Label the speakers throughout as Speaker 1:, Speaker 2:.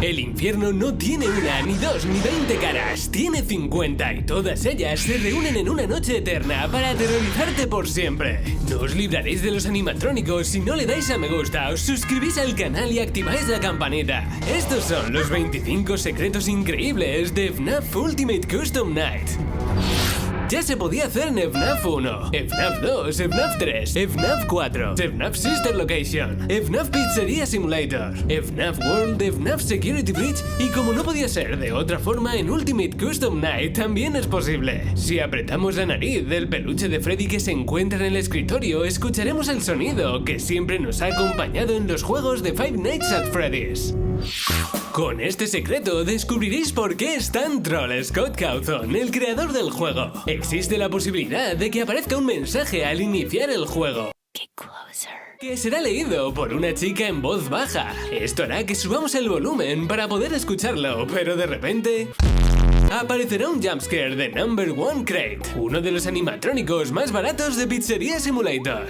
Speaker 1: El infierno no tiene una, ni dos, ni 20 caras. Tiene 50 y todas ellas se reúnen en una noche eterna para aterrorizarte por siempre. No os libraréis de los animatrónicos si no le dais a me gusta, os suscribís al canal y activáis la campanita. Estos son los 25 secretos increíbles de FNAF Ultimate Custom Night. Ya se podía hacer en FNAF 1, FNAF 2, FNAF 3, FNAF 4, FNAF Sister Location, FNAF Pizzeria Simulator, FNAF World, FNAF Security Breach y como no podía ser de otra forma en Ultimate Custom Night también es posible. Si apretamos la nariz del peluche de Freddy que se encuentra en el escritorio, escucharemos el sonido que siempre nos ha acompañado en los juegos de Five Nights at Freddy's. Con este secreto descubriréis por qué es tan troll Scott Cawthon, el creador del juego. Existe la posibilidad de que aparezca un mensaje al iniciar el juego, que será leído por una chica en voz baja. Esto hará que subamos el volumen para poder escucharlo, pero de repente aparecerá un jumpscare de Number One Crate, uno de los animatrónicos más baratos de Pizzeria Simulator.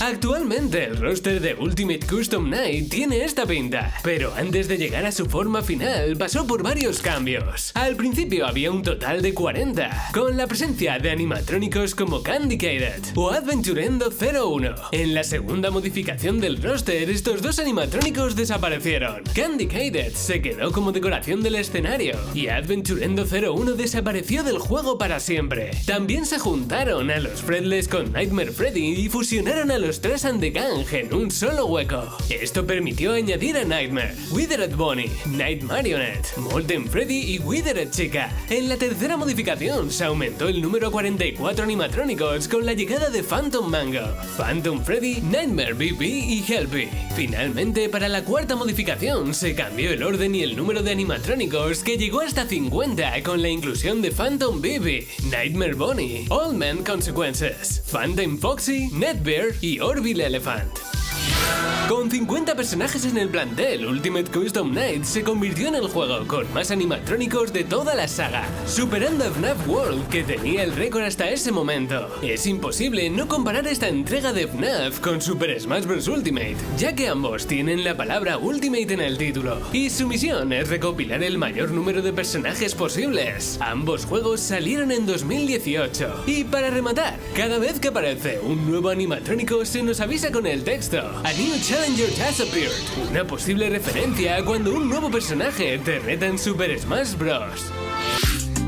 Speaker 1: Actualmente el roster de Ultimate Custom Night tiene esta pinta, pero antes de llegar a su forma final pasó por varios cambios. Al principio había un total de 40, con la presencia de animatrónicos como Candicated o Adventurendo 01. En la segunda modificación del roster estos dos animatrónicos desaparecieron. Candicated se quedó como decoración del escenario y Adventurendo 01 desapareció del juego para siempre. También se juntaron a los Fredless con Nightmare Freddy y fusionaron a los tres and the Gang en un solo hueco. Esto permitió añadir a Nightmare, Withered Bonnie, Night Marionette, Molten Freddy y Withered Chica. En la tercera modificación se aumentó el número a 44 animatrónicos con la llegada de Phantom Mango, Phantom Freddy, Nightmare BB y Helpy. Finalmente, para la cuarta modificación se cambió el orden y el número de animatrónicos que llegó hasta 50 con la inclusión de Phantom BB, Nightmare Bonnie, Old Man Consequences, Phantom Foxy, Netbear y Orville Elephant. Con 50 personajes en el plantel, Ultimate Custom Night se convirtió en el juego con más animatrónicos de toda la saga, superando a FNAF World, que tenía el récord hasta ese momento. Es imposible no comparar esta entrega de FNAF con Super Smash Bros. Ultimate, ya que ambos tienen la palabra Ultimate en el título, y su misión es recopilar el mayor número de personajes posibles. Ambos juegos salieron en 2018, y para rematar, cada vez que aparece un nuevo animatrónico se nos avisa con el texto A New Challenger has appeared, una posible referencia a cuando un nuevo personaje te reta en Super Smash Bros.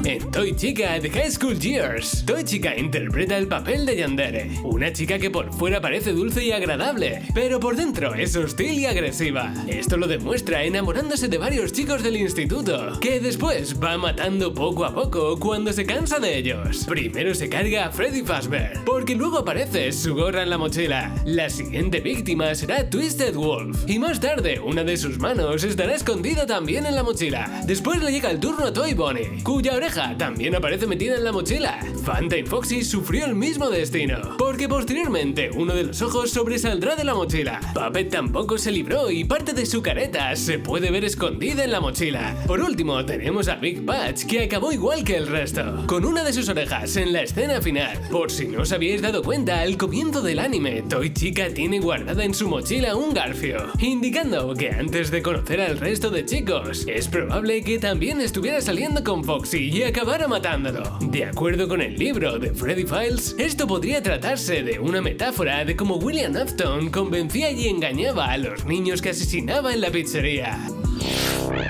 Speaker 1: En Toy Chica The High School Years, Toy Chica interpreta el papel de Yandere, una chica que por fuera parece dulce y agradable, pero por dentro es hostil y agresiva. Esto lo demuestra enamorándose de varios chicos del instituto, que después va matando poco a poco cuando se cansa de ellos. Primero se carga a Freddy Fazbear, porque luego aparece su gorra en la mochila. La siguiente víctima será Twisted Wolf, y más tarde una de sus manos estará escondida también en la mochila. Después le llega el turno a Toy Bonnie, cuya oreja también aparece metida en la mochila. Phantom Foxy sufrió el mismo destino, porque posteriormente uno de los ojos sobresaldrá de la mochila. Puppet tampoco se libró y parte de su careta se puede ver escondida en la mochila. Por último tenemos a Big Patch, que acabó igual que el resto, con una de sus orejas en la escena final. Por si no os habíais dado cuenta, al comienzo del anime, Toy Chica tiene guardada en su mochila un garfio, indicando que antes de conocer al resto de chicos, es probable que también estuviera saliendo con Foxy y acabara matándolo. De acuerdo con el libro de Freddy Files, esto podría tratarse de una metáfora de cómo William Afton convencía y engañaba a los niños que asesinaba en la pizzería.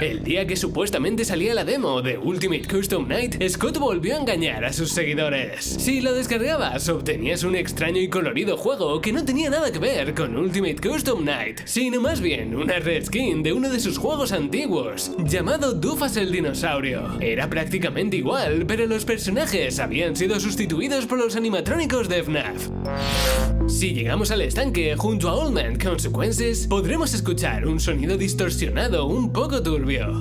Speaker 1: El día que supuestamente salía la demo de Ultimate Custom Night, Scott volvió a engañar a sus seguidores. Si lo descargabas, obtenías un extraño y colorido juego que no tenía nada que ver con Ultimate Custom Night, sino más bien una reskin de uno de sus juegos antiguos, llamado Doofus el dinosaurio. Era prácticamente igual, pero los personajes habían sido sustituidos por los animatrónicos de FNAF. Si llegamos al estanque junto a Old Man Consequences, podremos escuchar un sonido distorsionado un poco turbio.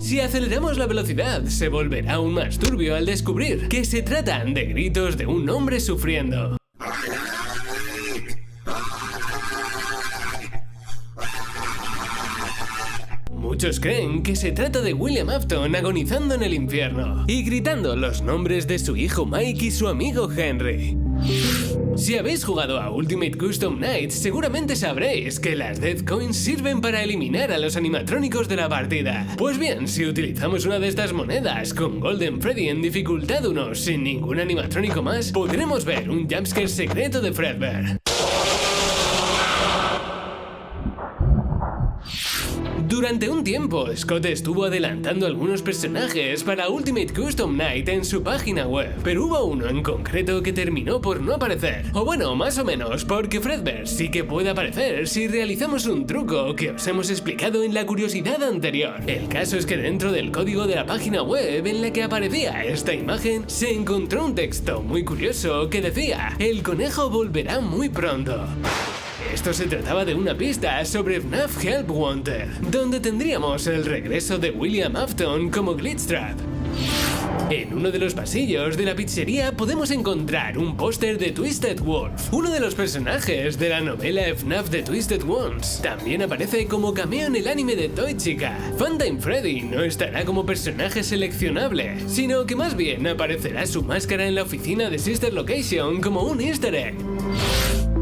Speaker 1: Si aceleramos la velocidad, se volverá aún más turbio al descubrir que se tratan de gritos de un hombre sufriendo. Muchos creen que se trata de William Afton agonizando en el infierno y gritando los nombres de su hijo Mike y su amigo Henry. Si habéis jugado a Ultimate Custom Night, seguramente sabréis que las Death Coins sirven para eliminar a los animatrónicos de la partida. Pues bien, si utilizamos una de estas monedas con Golden Freddy en dificultad 1 sin ningún animatrónico más, podremos ver un jumpscare secreto de Fredbear. Durante un tiempo, Scott estuvo adelantando algunos personajes para Ultimate Custom Night en su página web, pero hubo uno en concreto que terminó por no aparecer. O bueno, más o menos, porque Fredbear sí que puede aparecer si realizamos un truco que os hemos explicado en la curiosidad anterior. El caso es que dentro del código de la página web en la que aparecía esta imagen, se encontró un texto muy curioso que decía: "El conejo volverá muy pronto". Esto se trataba de una pista sobre FNAF Help Wanted, donde tendríamos el regreso de William Afton como Glitchtrap. En uno de los pasillos de la pizzería podemos encontrar un póster de Twisted Wolf, uno de los personajes de la novela FNAF de Twisted Ones. También aparece como cameo en el anime de Toy Chica. Funtime Freddy no estará como personaje seleccionable, sino que más bien aparecerá su máscara en la oficina de Sister Location como un easter egg.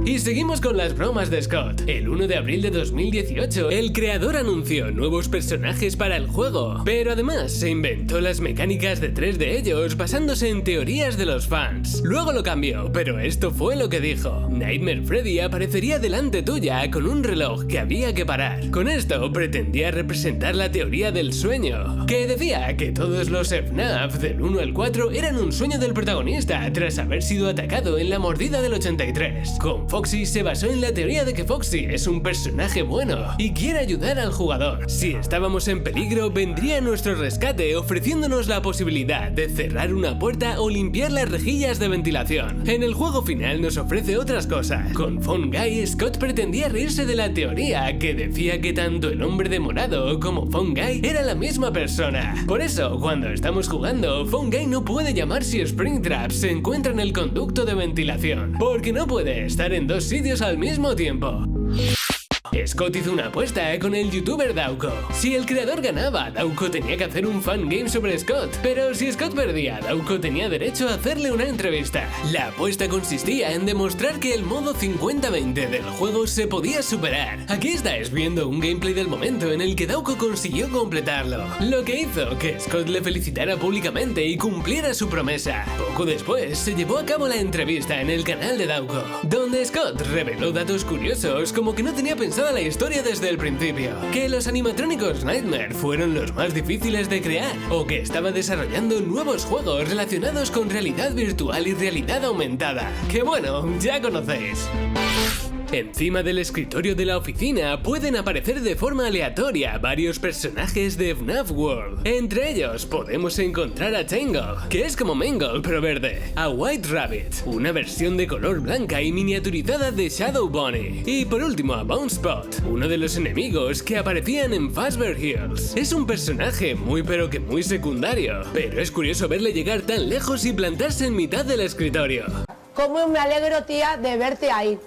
Speaker 1: Y seguimos con las bromas de Scott. El 1 de abril de 2018, el creador anunció nuevos personajes para el juego, pero además se inventó las mecánicas de 3 de ellos basándose en teorías de los fans. Luego lo cambió, pero esto fue lo que dijo: Nightmare Freddy aparecería delante tuya con un reloj que había que parar. Con esto pretendía representar la teoría del sueño, que decía que todos los FNAF del 1 al 4 eran un sueño del protagonista tras haber sido atacado en la mordida del 83. Con Foxy se basó en la teoría de que Foxy es un personaje bueno y quiere ayudar al jugador. Si estábamos en peligro, vendría a nuestro rescate ofreciéndonos la posibilidad de cerrar una puerta o limpiar las rejillas de ventilación. En el juego final nos ofrece otras cosas. Con Phone Guy, Scott pretendía reírse de la teoría que decía que tanto el hombre de morado como Phone Guy era la misma persona. Por eso, cuando estamos jugando, Phone Guy no puede llamar si Springtrap se encuentra en el conducto de ventilación, porque no puede estar en dos sitios al mismo tiempo. Scott hizo una apuesta con el youtuber Dauko. Si el creador ganaba, Dauko tenía que hacer un fangame sobre Scott, pero si Scott perdía, Dauko tenía derecho a hacerle una entrevista. La apuesta consistía en demostrar que el modo 50-20 del juego se podía superar. Aquí estáis viendo un gameplay del momento en el que Dauko consiguió completarlo, lo que hizo que Scott le felicitara públicamente y cumpliera su promesa. Poco después se llevó a cabo la entrevista en el canal de Dauko, donde Scott reveló datos curiosos como que no tenía pensado la historia desde el principio, que los animatrónicos Nightmare fueron los más difíciles de crear, o que estaba desarrollando nuevos juegos relacionados con realidad virtual y realidad aumentada, que bueno, ya conocéis. Encima del escritorio de la oficina pueden aparecer de forma aleatoria varios personajes de FNAF World. Entre ellos podemos encontrar a Tangle, que es como Mangle pero verde, a White Rabbit, una versión de color blanca y miniaturizada de Shadow Bunny, y por último a Bounce Spot, uno de los enemigos que aparecían en Fazbear Hills. Es un personaje muy pero que muy secundario, pero es curioso verle llegar tan lejos y plantarse en mitad del escritorio.
Speaker 2: ¿Cómo me alegro, tía, de verte ahí?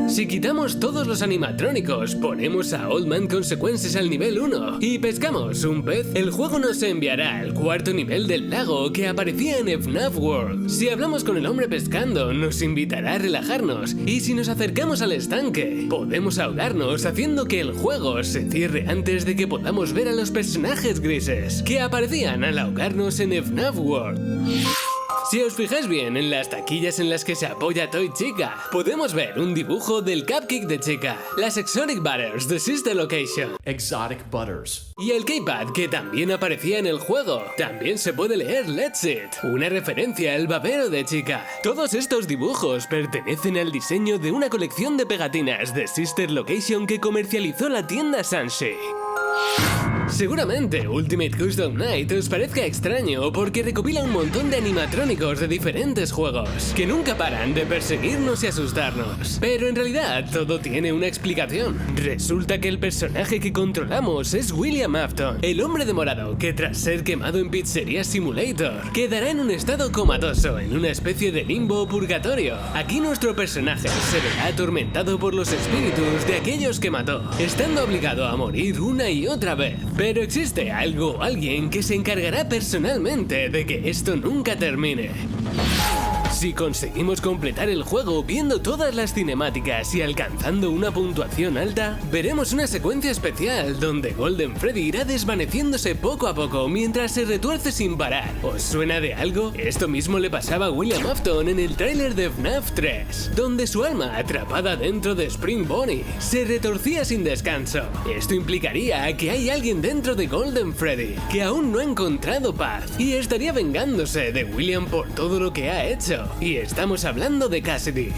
Speaker 1: Si quitamos todos los animatrónicos, ponemos a Old Man Consequences al nivel 1 y pescamos un pez, el juego nos enviará al cuarto nivel del lago que aparecía en FNAF World. Si hablamos con el hombre pescando, nos invitará a relajarnos, y si nos acercamos al estanque, podemos ahogarnos haciendo que el juego se cierre antes de que podamos ver a los personajes grises que aparecían al ahogarnos en FNAF World. Si os fijáis bien en las taquillas en las que se apoya Toy Chica, podemos ver un dibujo del Cupcake de Chica, las Exotic Butters de Sister Location,
Speaker 3: Exotic Butters,
Speaker 1: y el K-Pad que también aparecía en el juego. También se puede leer Let's It, una referencia al babero de Chica. Todos estos dibujos pertenecen al diseño de una colección de pegatinas de Sister Location que comercializó la tienda Sanshi. Seguramente Ultimate Custom Night os parezca extraño porque recopila un montón de animatrónicos de diferentes juegos que nunca paran de perseguirnos y asustarnos. Pero en realidad todo tiene una explicación. Resulta que el personaje que controlamos es William Afton, el hombre de morado que tras ser quemado en Pizzeria Simulator quedará en un estado comatoso en una especie de limbo o purgatorio. Aquí nuestro personaje se verá atormentado por los espíritus de aquellos que mató, estando obligado a morir una y otra vez. Pero existe algo o alguien que se encargará personalmente de que esto nunca termine. Si conseguimos completar el juego viendo todas las cinemáticas y alcanzando una puntuación alta, veremos una secuencia especial donde Golden Freddy irá desvaneciéndose poco a poco mientras se retuerce sin parar. ¿Os suena de algo? Esto mismo le pasaba a William Afton en el tráiler de FNAF 3, donde su alma, atrapada dentro de Spring Bonnie, se retorcía sin descanso. Esto implicaría que hay alguien dentro de Golden Freddy que aún no ha encontrado paz y estaría vengándose de William por todo lo que ha hecho. Y estamos hablando de Cassidy.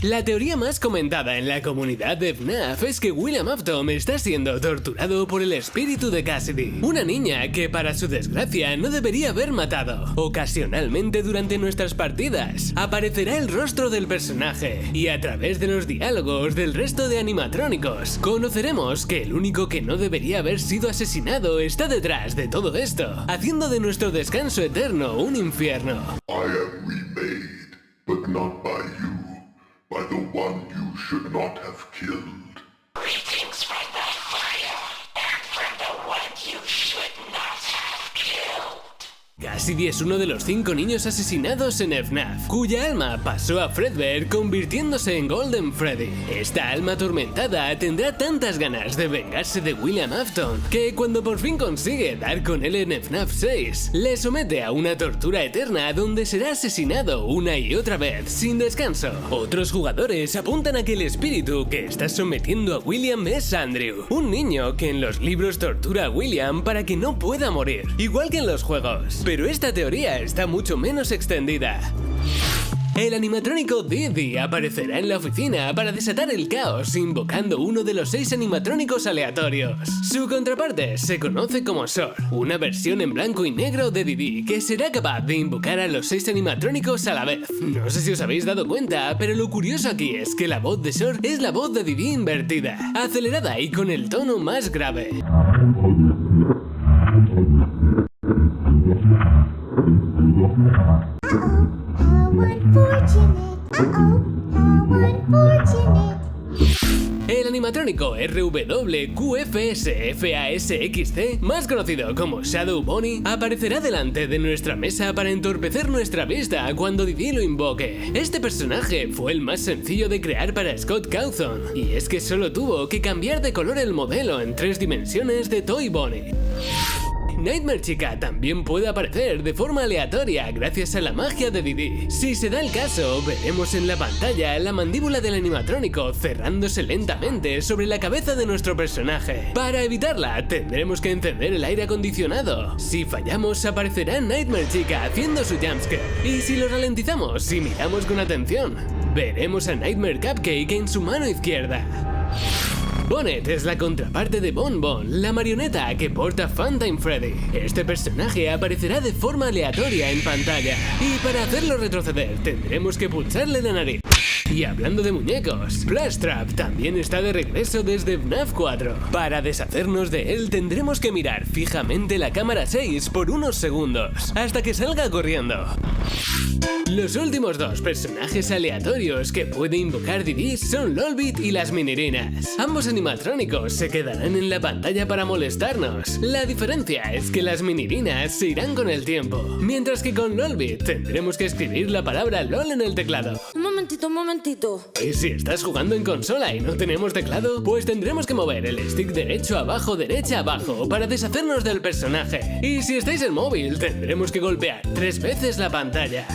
Speaker 1: La teoría más comentada en la comunidad de FNAF es que William Afton está siendo torturado por el espíritu de Cassidy, una niña que para su desgracia no debería haber matado. Ocasionalmente durante nuestras partidas aparecerá el rostro del personaje y a través de los diálogos del resto de animatrónicos conoceremos que el único que no debería haber sido asesinado está detrás de todo esto, haciendo de nuestro descanso eterno un infierno.
Speaker 3: I am remade, but not by you. By the one you should not have killed.
Speaker 4: Greetings from the fire, and from the one you should not have killed.
Speaker 1: Cassidy es uno de los 5 niños asesinados en FNAF, cuya alma pasó a Fredbear convirtiéndose en Golden Freddy. Esta alma atormentada tendrá tantas ganas de vengarse de William Afton que cuando por fin consigue dar con él en FNAF 6, le somete a una tortura eterna donde será asesinado una y otra vez sin descanso. Otros jugadores apuntan a que el espíritu que está sometiendo a William es Andrew, un niño que en los libros tortura a William para que no pueda morir, igual que en los juegos. Pero esta teoría está mucho menos extendida. El animatrónico Didi aparecerá en la oficina para desatar el caos invocando uno de los 6 animatrónicos aleatorios. Su contraparte se conoce como Sor, una versión en blanco y negro de Didi que será capaz de invocar a los 6 animatrónicos a la vez. No sé si os habéis dado cuenta, pero lo curioso aquí es que la voz de Sor es la voz de Didi invertida, acelerada y con el tono más grave. El animatrónico RWQFSFASXC, más conocido como Shadow Bonnie, aparecerá delante de nuestra mesa para entorpecer nuestra vista cuando Didi lo invoque. Este personaje fue el más sencillo de crear para Scott Cawthon, y es que solo tuvo que cambiar de color el modelo en 3 dimensiones de Toy Bonnie. Nightmare Chica también puede aparecer de forma aleatoria gracias a la magia de Didi. Si se da el caso, veremos en la pantalla la mandíbula del animatrónico cerrándose lentamente sobre la cabeza de nuestro personaje. Para evitarla, tendremos que encender el aire acondicionado. Si fallamos, aparecerá Nightmare Chica haciendo su jumpscare. Y si lo ralentizamos y miramos con atención, veremos a Nightmare Cupcake en su mano izquierda. Bonnet es la contraparte de Bon Bon, la marioneta que porta Funtime Freddy. Este personaje aparecerá de forma aleatoria en pantalla, y para hacerlo retroceder tendremos que pulsarle la nariz. Y hablando de muñecos, Splash Trap también está de regreso desde FNAF 4. Para deshacernos de él tendremos que mirar fijamente la cámara 6 por unos segundos, hasta que salga corriendo. Los últimos 2 personajes aleatorios que puede invocar Didi son Lolbit y las minirinas. Ambos animatrónicos se quedarán en la pantalla para molestarnos. La diferencia es que las minirinas se irán con el tiempo, mientras que con Lolbit tendremos que escribir la palabra LOL en el teclado.
Speaker 5: Un momentito.
Speaker 1: Y si estás jugando en consola y no tenemos teclado, pues tendremos que mover el stick derecho abajo, derecha abajo para deshacernos del personaje. Y si estáis en móvil, tendremos que golpear 3 veces la pantalla.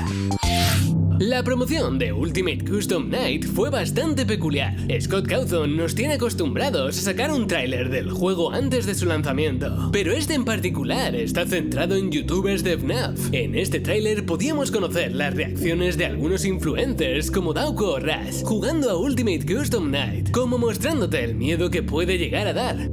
Speaker 1: La promoción de Ultimate Custom Night fue bastante peculiar. Scott Cawthon nos tiene acostumbrados a sacar un tráiler del juego antes de su lanzamiento, pero este en particular está centrado en youtubers de FNAF. En este tráiler podíamos conocer las reacciones de algunos influencers como Dauko o Rush jugando a Ultimate Custom Night, como mostrándote el miedo que puede llegar a dar.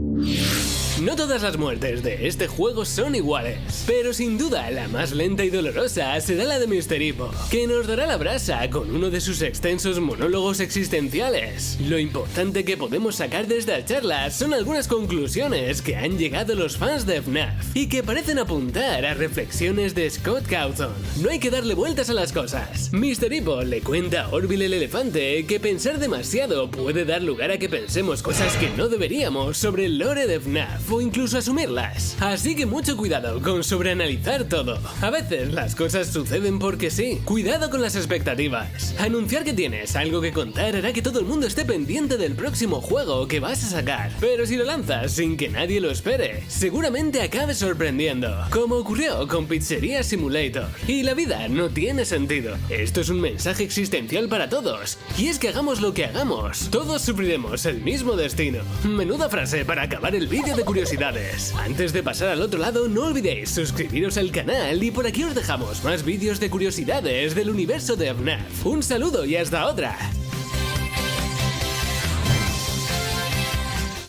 Speaker 1: No todas las muertes de este juego son iguales, pero sin duda la más lenta y dolorosa será la de Mr. Hippo, que nos dará la brasa con uno de sus extensos monólogos existenciales. Lo importante que podemos sacar de esta charla son algunas conclusiones que han llegado los fans de FNAF y que parecen apuntar a reflexiones de Scott Cawthon. No hay que darle vueltas a las cosas. Mr. Hippo le cuenta a Orville el elefante que pensar demasiado puede dar lugar a que pensemos cosas que no deberíamos sobre el lore de FNAF. FNAF o incluso asumirlas. Así que mucho cuidado con sobreanalizar todo. A veces las cosas suceden porque sí. Cuidado con las expectativas. Anunciar que tienes algo que contar hará que todo el mundo esté pendiente del próximo juego que vas a sacar. Pero si lo lanzas sin que nadie lo espere, seguramente acabes sorprendiendo, como ocurrió con Pizzeria Simulator. Y la vida no tiene sentido. Esto es un mensaje existencial para todos. Y es que hagamos lo que hagamos, todos sufriremos el mismo destino. Menuda frase para acabar el vídeo de curiosidades. Antes de pasar al otro lado, no olvidéis suscribiros al canal y por aquí os dejamos más vídeos de curiosidades del universo de FNAF. Un saludo y hasta otra.